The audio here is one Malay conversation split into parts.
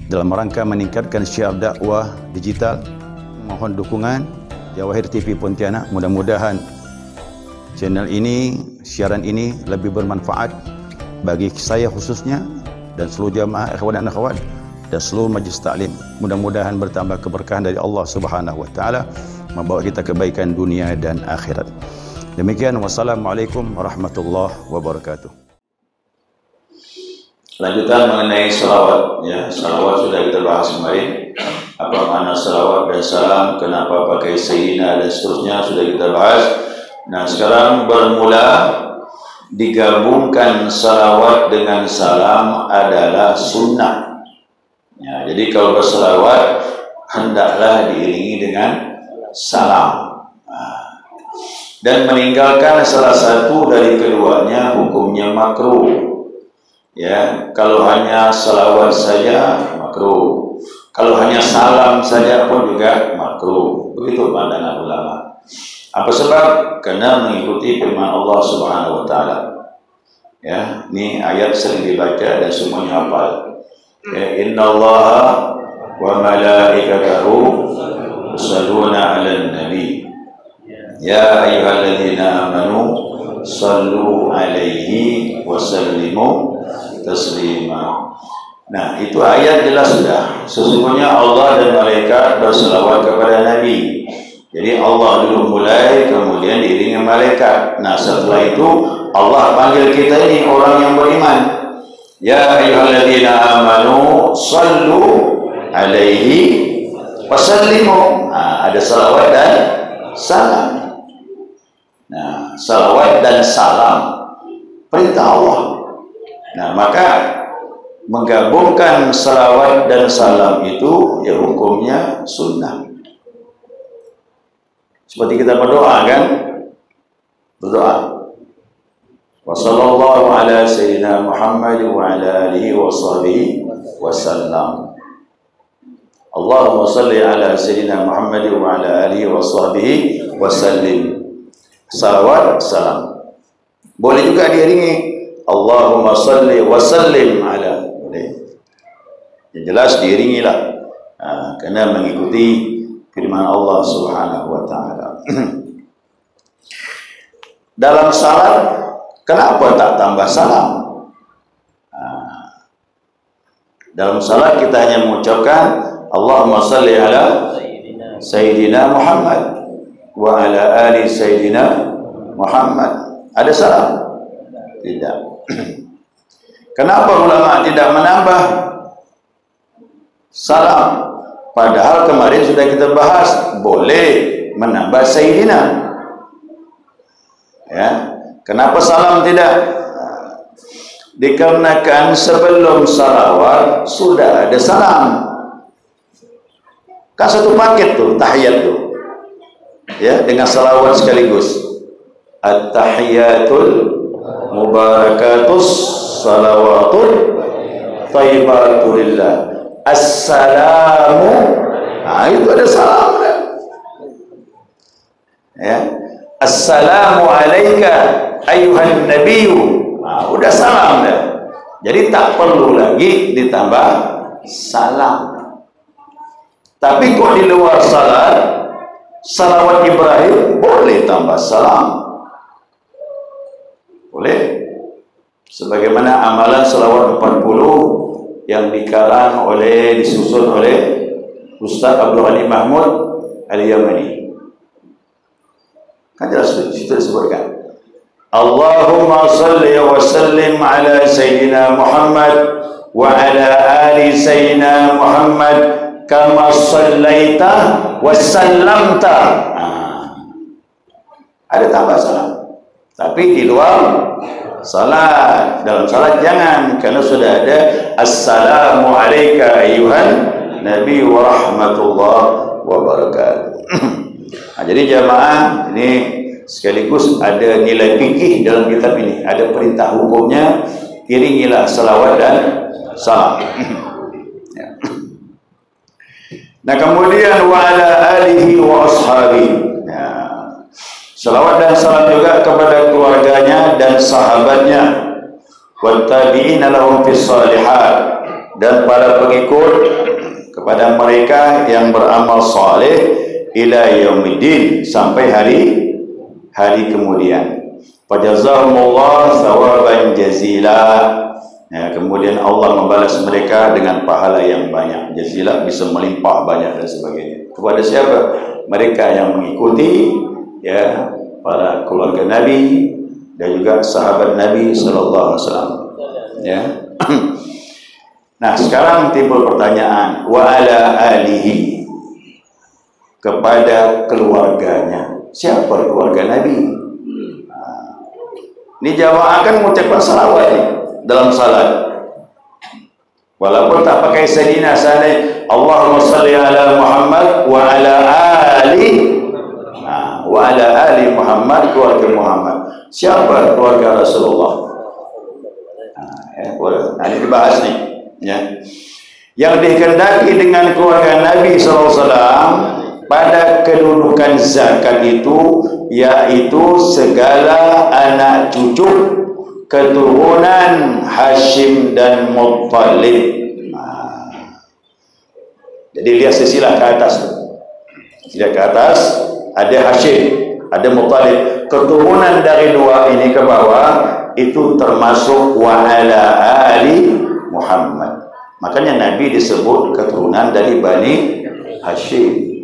dalam rangka meningkatkan syiar dakwah digital. Mohon dukungan Jawahir TV Pontianak. Mudah-mudahan channel ini, siaran ini lebih bermanfaat bagi saya khususnya dan seluruh jamaah ikhwan dan akhwat dan seluruh majlis taklim. Mudah-mudahan bertambah keberkahan dari Allah Subhanahu wa taala, membawa kita kebaikan dunia dan akhirat. Demikian, wassalamualaikum warahmatullahi wabarakatuh. Lanjutan mengenai salawat, ya, salawat sudah kita bahas kemarin. Apa makna salawat dan salam, kenapa pakai sayyidina dan seterusnya sudah kita bahas. Nah, sekarang bermula digabungkan salawat dengan salam adalah sunnah. Ya, jadi kalau bersalawat hendaklah diiringi dengan salam. Dan meninggalkan salah satu dari keduanya hukumnya makruh. Ya, kalau hanya salawat saja makruh, kalau hanya salam saja pun juga makruh. Begitu pandangan ulama. Apa sebab? Karena mengikuti firman Allah Subhanahu wa taala. Ya, ini ayat sering dibaca dan semuanya hafal. Ya, innallaha wa malaikatahu yusalluna 'alan nabi. Ya ayyuhalladzina amanu sallu 'alaihi wa sallimu taslima. Nah, itu ayat jelas sudah. Sesungguhnya Allah dan malaikat berselawat kepada Nabi. Jadi Allah dulu mulai, kemudian diiringi malaikat. Nah, setelah itu Allah panggil kita ini orang yang beriman. Ya ayyuhalladzina amanu sallu 'alaihi wa sallimu. Nah, ada salawat dan salam. Nah, salawat dan salam perintah Allah. Nah, maka menggabungkan salawat dan salam itu ya hukumnya sunnah. Seperti kita berdoa kan? Berdoa. Wa sallallahu ala sayyidina Muhammad wa ala alihi wa sahbihi wa sallam. Allahumma salli ala sayyidina Muhammad wa ala alihi wa sahbihi wa sallim. Salawat, salam. Boleh juga diiringi Allahumma salli wa sallim ala. Yang jelas diiringilah, karena mengikuti firman Allah Subhanahu wa taala. Dalam salat, kenapa tak tambah salam? Dalam salat kita hanya mengucapkan Allahumma salli ala Sayyidina Muhammad wa ala ali Sayyidina Muhammad. Ada salam? Tidak. Kenapa ulama tidak menambah salam? Padahal kemarin sudah kita bahas boleh menambah Sayyidina. Ya, kenapa salam tidak? Dikarenakan sebelum salawat sudah ada salam. Kan satu paket tuh tahiyat tuh. Ya, dengan salawat sekaligus. At-tahiyatul mubarakatus salawatul thayyibatulillah. Assalamu, itu ada salam kan? Ya, assalamu alayka ayyuhan nabiyyu. Udah salam dah. Jadi tak perlu lagi ditambah salam. Tapi kok di luar salat, salawat Ibrahim boleh tambah salam. Boleh. Sebagaimana amalan salawat 40 yang disusun oleh Ustaz Abdul Ghani Mahmud Al-Yamani. Kan jelas situ disebutkan. Allahumma salli wa sallim ala Sayyidina Muhammad wa ala ali Sayyidina Muhammad kama sallaita wa sallamta. Ada tambah salam. Tapi di luar salat. Dalam salat jangan, karena sudah ada assalamu alayka ayyuhan nabi wa rahmatullah wa barakatuh. Nah, jadi jamaah, ini sekaligus ada nilai fikih dalam kitab ini. Ada perintah hukumnya, iringilah salawat dan salam. Ya. Nah, kemudian wa ala alihi wa ashabihi. Salawat dan salam juga kepada keluarganya dan sahabatnya. Wa tabi'ina lahum fis salihat, dan para pengikut kepada mereka yang beramal saleh ila yaumiddin, sampai hari kemudian. Fajazahumullah thawaban jazila. Ya, kemudian Allah membalas mereka dengan pahala yang banyak. Jazila bisa melimpah banyak dan sebagainya. Kepada siapa? Mereka yang mengikuti, ya, para keluarga Nabi dan juga sahabat Nabi sallallahu alaihi wasallam. Ya. Nah, sekarang timbul pertanyaan, wa ala alihi, kepada keluarganya. Siapa keluarga Nabi? Ini jamaah akan mengucapkan salawat ini dalam salat. Walaupun tak pakai sayyidina salih, Allahumma salli ala Muhammad wa ala ali, wa ala ali Muhammad, keluarga Muhammad. Siapa keluarga Rasulullah? Ini dibahas nih, ya. Yang dikehendaki dengan keluarga Nabi SAW pada kedudukan zakat itu, yaitu segala anak cucu keturunan Hashim dan Muttalib. Jadi lihat silsilah ke atas. Silsilah ke atas ada Hashim, ada Muttalib. Keturunan dari dua ini ke bawah itu termasuk wa ala ali Muhammad. Makanya Nabi disebut keturunan dari Bani Hashim.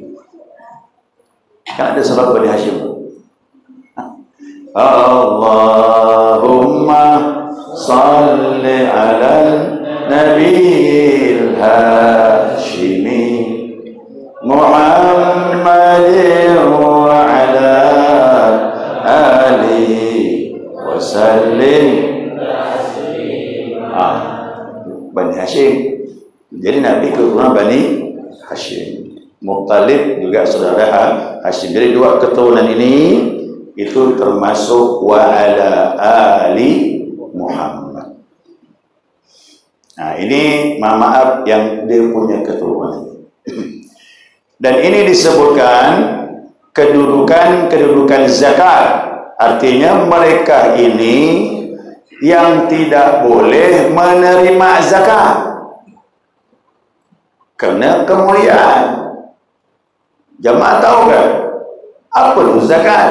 Kan ada sebab Bani Hashim. Allahumma salli ala Nabil Hashimi Muhammadin wa ala alihi wa sallim. Bani Hashim. Jadi Nabi keturunan Bani Hashim. Muttalib juga saudara Hashim. Jadi dua keturunan ini itu termasuk wa ala ali Muhammad. Nah, ini maaf yang dia punya keturunan. Dan ini disebutkan kedudukan zakat. Artinya mereka ini yang tidak boleh menerima zakat karena kemuliaan. Jamaah tahu kan apa itu zakat?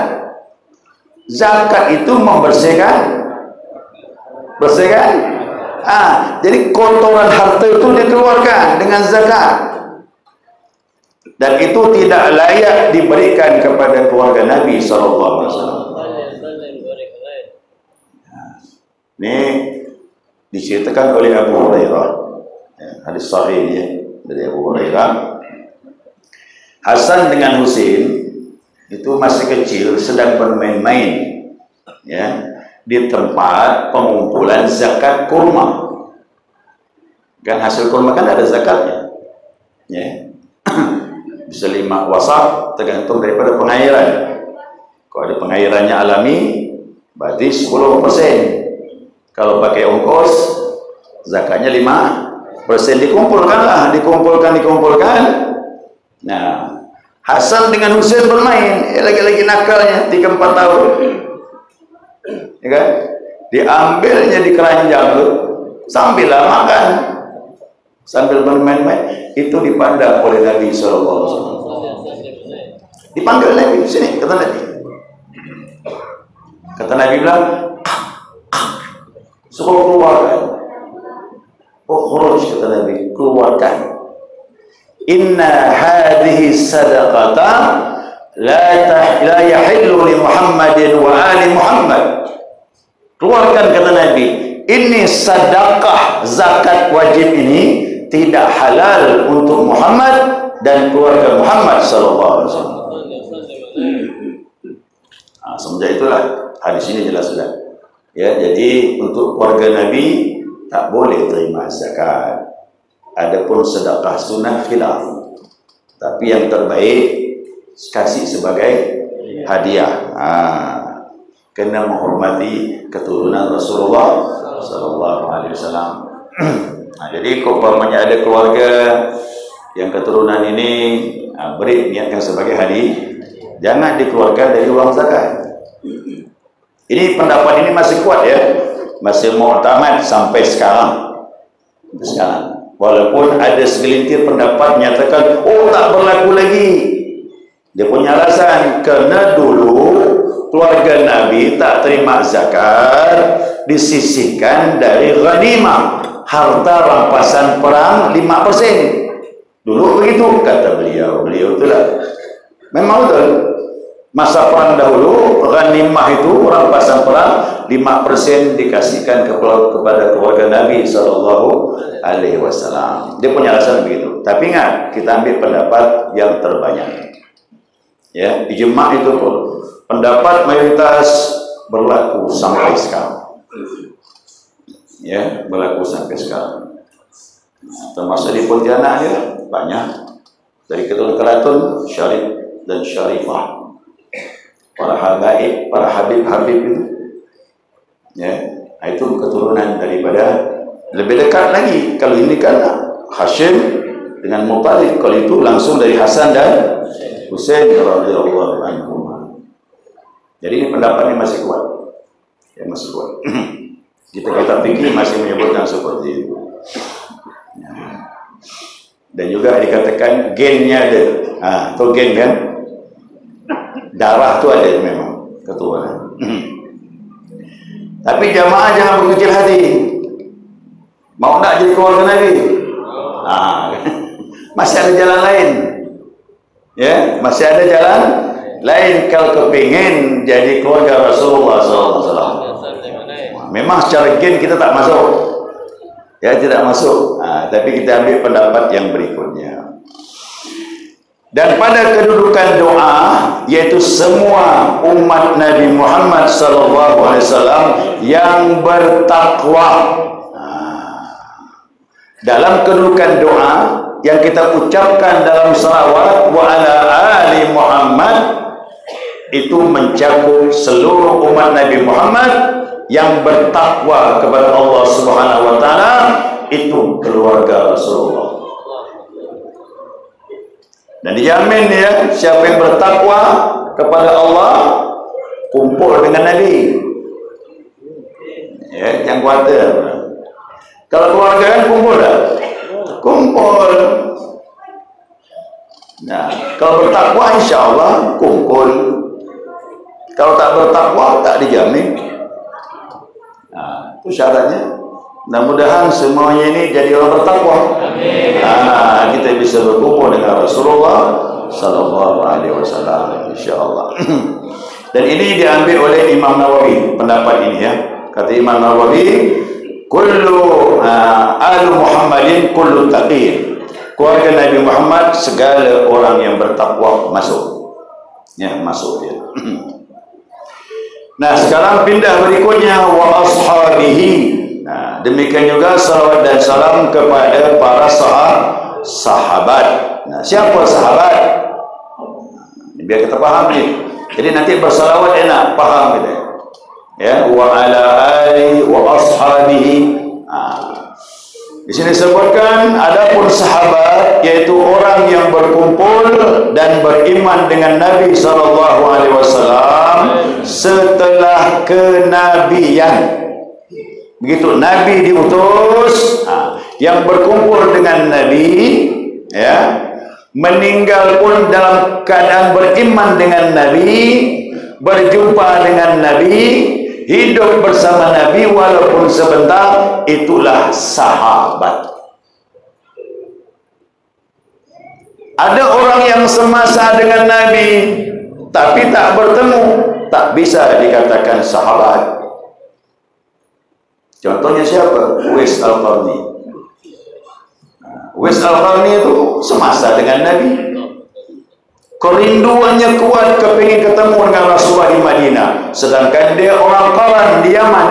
Zakat itu membersihkan, jadi kotoran harta itu dikeluarkan dengan zakat, dan itu tidak layak diberikan kepada keluarga Nabi SAW. Ini diceritakan oleh Abu Hurairah, hadis sahih ya, dari Abu Hurairah. Hasan dengan Husain itu masih kecil, sedang bermain-main, ya, di tempat pengumpulan zakat kurma. Kan hasil kurma kan ada zakatnya, ya. Bisa 5 wasaq, tergantung daripada pengairan. Kalau ada pengairannya alami, berarti 10%. Kalau pakai ongkos, zakatnya 5%. Dikumpulkan. Nah, Hasan dengan Husain bermain, lagi-lagi nakalnya 3-4 tahun, ya kan? Diambilnya di keranjang tuh, sambil makan, sambil bermain-main, itu dipandang oleh Nabi SAW. Dipanggil Nabi, sini, kata Nabi. Kata Nabi bilang, suruh keluarkan. Khuruj, kata Nabi, keluarkan. Inna hadhihi sadaqata la yahillu li Muhammadin wa ali Muhammad. Keluarkan, kata Nabi, ini sedekah zakat wajib ini tidak halal untuk Muhammad dan keluarga Muhammad sallallahu alaihi wasallam. Semenjak itulah hadis ini jelas sudah. Ya, jadi untuk keluarga Nabi tak boleh terima zakat. Adapun sedekah sunnah khilaf. Tapi yang terbaik kasih sebagai hadiah. Kena menghormati keturunan Rasulullah sallallahu alaihi wasallam. Jadi kalau umpamanya ada keluarga yang keturunan ini, beri niatkan sebagai hadiah. Jangan dikeluarkan dari uang zakat. Ini pendapat ini masih kuat ya, masih mu'tamad sampai sekarang. Walaupun ada segelintir pendapat menyatakan, oh tak berlaku lagi. Dia punya alasan, kerana dulu keluarga Nabi tak terima zakat, disisihkan dari ghanimah, harta rampasan perang 5%. Dulu begitu, kata beliau. Beliau itulah. Memang betul. Masa perang dahulu, ghanimah itu rampasan perang 5% dikasihkan kepada keluarga Nabi SAW. Dia punya alasan begitu. Tapi ingat, kita ambil pendapat yang terbanyak. Ya, ijma' itu pun pendapat mayoritas berlaku sampai sekarang. Ya, berlaku sampai sekarang. Termasuk di Pontianak ya, banyak dari keturunan Kelatun, Syarif dan Syarifah. Para habaib, para habib-habib itu, ya, itu keturunan daripada lebih dekat lagi. Kalau ini kan Hashim dengan Muttalib, kalau itu langsung dari Hasan dan Husain radhiyallahu anhum. Jadi ini pendapatnya masih kuat, ya masih kuat. Kita fikih masih menyebutkan seperti itu. Ya. Dan juga dikatakan gennya ada, atau gen kan? Darah itu ada memang keturunan. Tapi jamaah jangan berkecil hati. Mau nak jadi keluarga Nabi? Masih ada jalan lain. Ya, masih ada jalan lain kalau kepingin jadi keluarga Rasulullah SAW. Memang secara gen kita tak masuk. Ya, tidak masuk. Tapi kita ambil pendapat yang berikutnya. Dan pada kedudukan doa, yaitu semua umat Nabi Muhammad SAW yang bertakwa. Dalam kedudukan doa yang kita ucapkan dalam salawat wa ala ali Muhammad, itu mencakup seluruh umat Nabi Muhammad yang bertakwa kepada Allah Subhanahu wa taala, itu keluarga Rasulullah. Dan dijamin ya, siapa yang bertakwa kepada Allah kumpul dengan Nabi. Ya, yang khawatir. Kalau keluarga kan kumpul dah. Kumpul. Nah, kalau bertakwa insya-Allah kumpul. Kalau tak bertakwa tak dijamin. Nah, itu syaratnya. Mudah-mudahan semuanya ini jadi orang bertakwa. Amin. Kita bisa berkumpul dengan Rasulullah sallallahu alaihi wasallam insyaallah. Dan ini diambil oleh Imam Nawawi pendapat ini ya. Kata Imam Nawawi, kullu al Muhammadin kullu taqiyyin. Keluarga Nabi Muhammad segala orang yang bertakwa masuk. Ya, masuk dia. Nah, sekarang pindah berikutnya wa ashabihi. Nah, demikian juga salawat dan salam kepada para sahabat. Nah, siapa sahabat? Biar kita paham nih. Jadi nanti bersalawat enak, paham kita. Ya, wa ala ali wa ashabihi. Di sini disebutkan adapun sahabat yaitu orang yang berkumpul dan beriman dengan Nabi SAW setelah kenabian. Begitu Nabi diutus, yang berkumpul dengan Nabi, ya, meninggal pun dalam keadaan beriman dengan Nabi, berjumpa dengan Nabi, hidup bersama Nabi walaupun sebentar, itulah sahabat. Ada orang yang semasa dengan Nabi tapi tak bertemu, tak bisa dikatakan sahabat. Contohnya siapa? Uwais Al-Qarni. Uwais Al-Qarni itu semasa dengan Nabi. Kerinduannya kuat kepingin ketemu dengan Rasulullah di Madinah. Sedangkan dia orang Qaran di Yaman.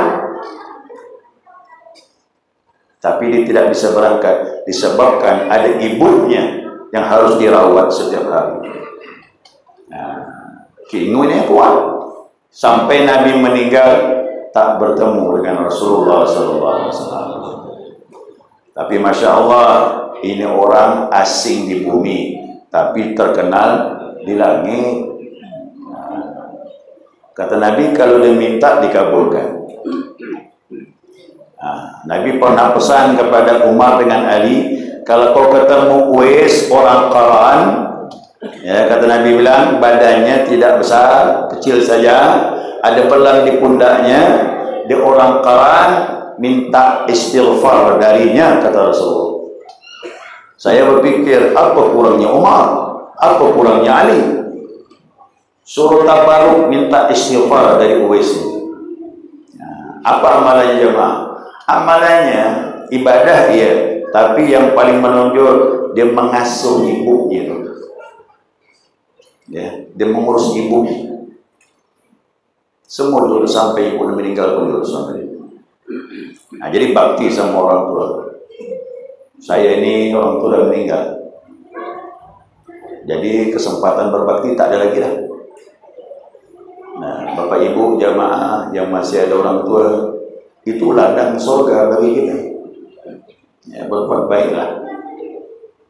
Tapi dia tidak bisa berangkat disebabkan ada ibunya yang harus dirawat setiap hari. Keinginannya kuat. Sampai Nabi meninggal tak bertemu dengan Rasulullah SAW. Tapi Masya Allah, ini orang asing di bumi, tapi terkenal di langit. Kata Nabi, kalau dia minta dikabulkan. Nabi pernah pesan kepada Umar dengan Ali, kalau kau ketemu Uwais orang Qaran, ya, kata Nabi bilang, badannya tidak besar, kecil saja, ada belang di pundaknya, dia orang Qaran, minta istighfar darinya, kata Rasulullah. Saya berpikir, apa kurangnya Umar? Apa kurangnya Ali? Suruh tabaruk minta istighfar dari Uwais ini. Apa amalannya jemaah? Amalannya ibadah dia, tapi yang paling menonjol dia mengasuh ibunya. Ya, dia mengurus ibunya. Semua dulu sampai ibu meninggal pun dulu sampai. Nah, jadi bakti sama orang tua. Saya ini orang tua dah meninggal. Jadi kesempatan berbakti tak ada lagi dah. Nah, Bapak Ibu jamaah yang masih ada orang tua, itu ladang surga bagi kita. Ya, berbuat baiklah.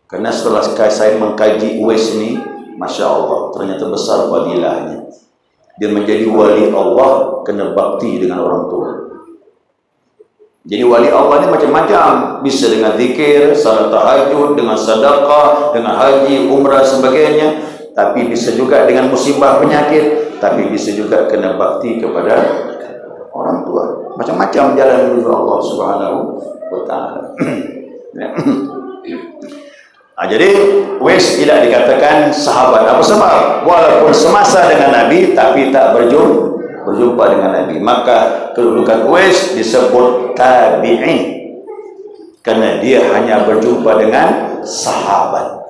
Karena setelah saya mengkaji Uwais ini, Masya Allah, ternyata besar fadilahnya. Dia menjadi wali Allah, kena bakti dengan orang tua. Jadi wali Allah ini macam-macam, bisa dengan zikir, salat tahajud, dengan sedekah, dengan haji, umrah, sebagainya. Tapi bisa juga dengan musibah penyakit, tapi bisa juga kena bakti kepada orang tua. Macam-macam jalan menuju Allah Subhanahu wa Ta'ala. Nah, jadi Uwais tidak dikatakan sahabat. Apa sebab? Walaupun semasa dengan Nabi, tapi tak berjumpa dengan Nabi. Maka kedudukan Uwais disebut tabi'in, karena dia hanya berjumpa dengan sahabat.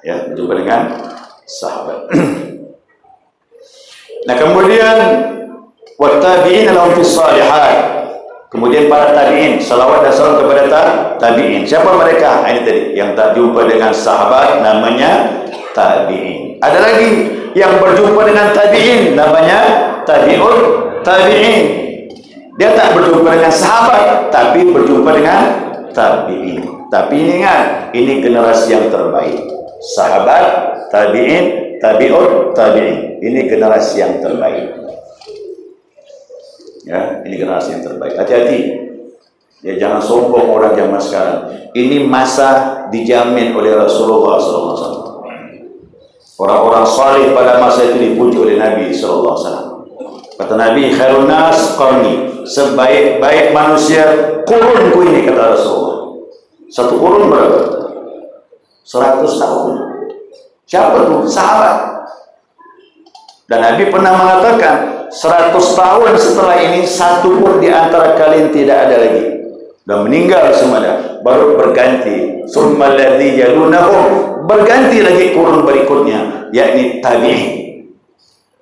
Ya, berjumpa dengan sahabat. Nah, kemudian wattabi'in lahum fis shalihat. Kemudian para tabi'in, salawat dan salam kepada tabi'in. Siapa mereka? Ini tadi yang tak jumpa dengan sahabat namanya tabi'in. Ada lagi yang berjumpa dengan tabi'in namanya tabi'ut tabi'in. Dia tak berjumpa dengan sahabat, tapi berjumpa dengan tabi'in. Tapi ini ingat, ini generasi yang terbaik. Sahabat, tabi'in, tabi'ut tabi'in. Ini generasi yang terbaik. Ya, ini generasi yang terbaik. Hati-hati. Ya, jangan sombong orang zaman sekarang. Ini masa dijamin oleh Rasulullah SAW. Orang-orang salih pada masa itu dipuji oleh Nabi SAW. Kata Nabi, khairun nas qarni. Sebaik-baik manusia kurunku ini, kata Rasulullah. Satu kurun berapa? 100 tahun. Siapa tuh? Sahabat. Dan Nabi pernah mengatakan, 100 tahun setelah ini, satu pun di antara kalian tidak ada lagi. Dan meninggal semuanya. Baru berganti. Summa alladhi yalunahum. Berganti lagi kurun berikutnya, yakni tabi'in.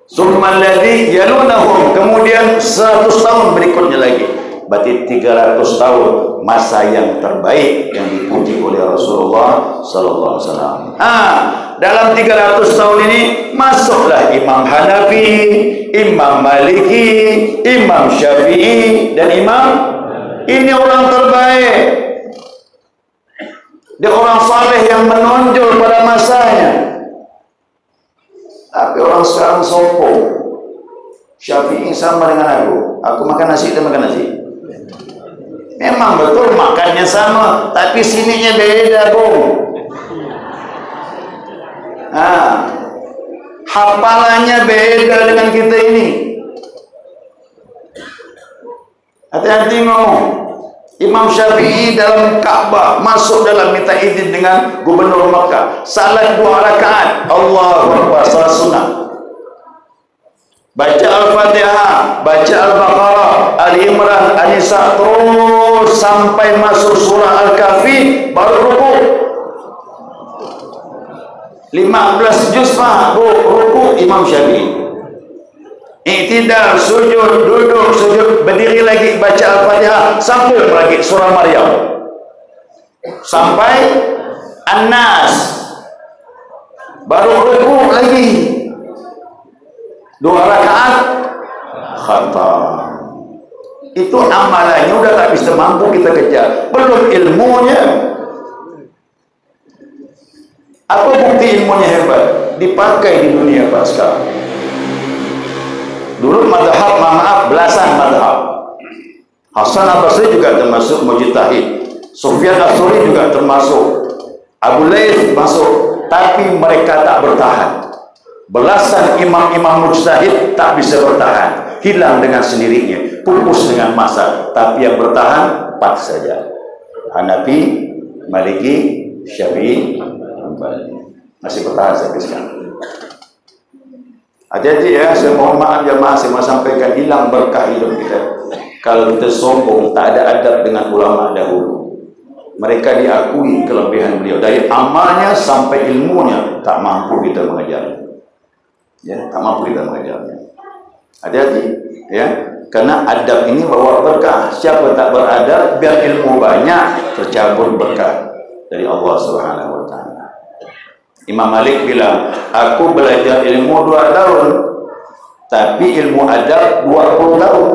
Summa alladhi yalunahum. Kemudian 100 tahun berikutnya lagi. Berarti 300 tahun masa yang terbaik yang dipuji oleh Rasulullah sallallahu alaihi wasallam. Dalam 300 tahun ini masuklah Imam Hanafi, Imam Maliki, Imam Syafi'i, dan Imam. Ini orang terbaik. Dia orang saleh yang menonjol pada masanya. Tapi orang sekarang sombong. Syafi'i sama dengan aku. Aku makan nasi, dia makan nasi. Memang betul makannya sama, tapi sininya beda, Bung. Hafalannya beda dengan kita ini. Hati-hati ngomong. Imam Syafi'i dalam Ka'bah masuk dalam minta izin dengan gubernur Makkah. Salat 2 rakaat. Allahu Akbar, salat sunnah. Baca Al-Fatihah, baca Al-Baqarah, Ali Imran, An-Nisa, terus sampai masuk surah Al-Kahfi, baru rukuk. 15 juz Pak, rukuk Imam Syafi'i. I'tidal, sujud, duduk, sujud, berdiri lagi, baca Al-Fatihah, sambung lagi surah Maryam. Sampai An-Nas. Baru rukuk lagi. 2 rakaat khatam. Itu amalannya udah tak bisa mampu kita kejar. Belum ilmunya. Apa bukti ilmunya hebat? Dipakai di dunia Pak sekarang. Dulu madhab, maaf, belasan madhab. Hasan al-Basri juga termasuk mujtahid. Sufyan al-Thawri juga termasuk. Abu Laits masuk. Tapi mereka tak bertahan. Belasan imam-imam mujtahid tak bisa bertahan. Hilang dengan sendirinya. Pupus dengan masa. Tapi yang bertahan 4 saja. Hanafi, Maliki, Syafi'i, Hanbali. Masih bertahan sampai sekarang. Hati-hati ya, saya mohon maaf jemaah, saya mau sampaikan hilang berkah hidup kita. Kalau kita sombong, tak ada adab dengan ulama dahulu. Mereka diakui kelebihan beliau. Dari amalnya sampai ilmunya, tak mampu kita mengajarnya. Ya, tak mampu kita mengajarnya. Hati-hati ya, karena adab ini bawa berkah. Siapa tak beradab, biar ilmu banyak, tercabut berkah dari Allah Subhanahu wa Ta'ala. Imam Malik bilang, aku belajar ilmu 2 tahun, tapi ilmu adab 20 tahun.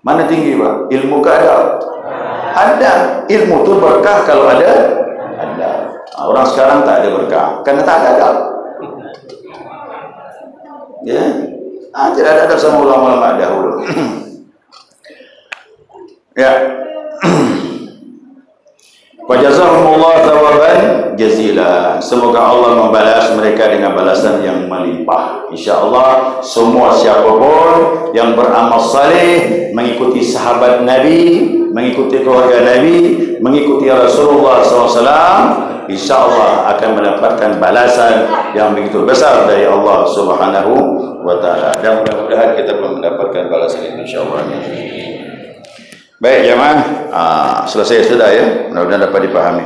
Mana tinggi Pak? Ilmu ke adab? Ada. Ilmu itu berkah kalau ada adab. Orang sekarang tak ada berkah karena tak ada adab. Ya, tidak ada adab sama ulama-ulama dahulu. Ya. Wajazahumullah thawaban jazila. Semoga Allah membalas mereka dengan balasan yang melimpah. InsyaAllah semua siapapun yang beramal saleh, mengikuti sahabat Nabi, mengikuti keluarga Nabi, mengikuti Rasulullah SAW, InsyaAllah akan mendapatkan balasan yang begitu besar dari Allah Subhanahu wa Ta'ala. Dan mudah-mudahan kita pun mendapatkan balasan ini InsyaAllah. Baik jemaah, selesai sudah ya, mudah-mudahan dapat dipahami.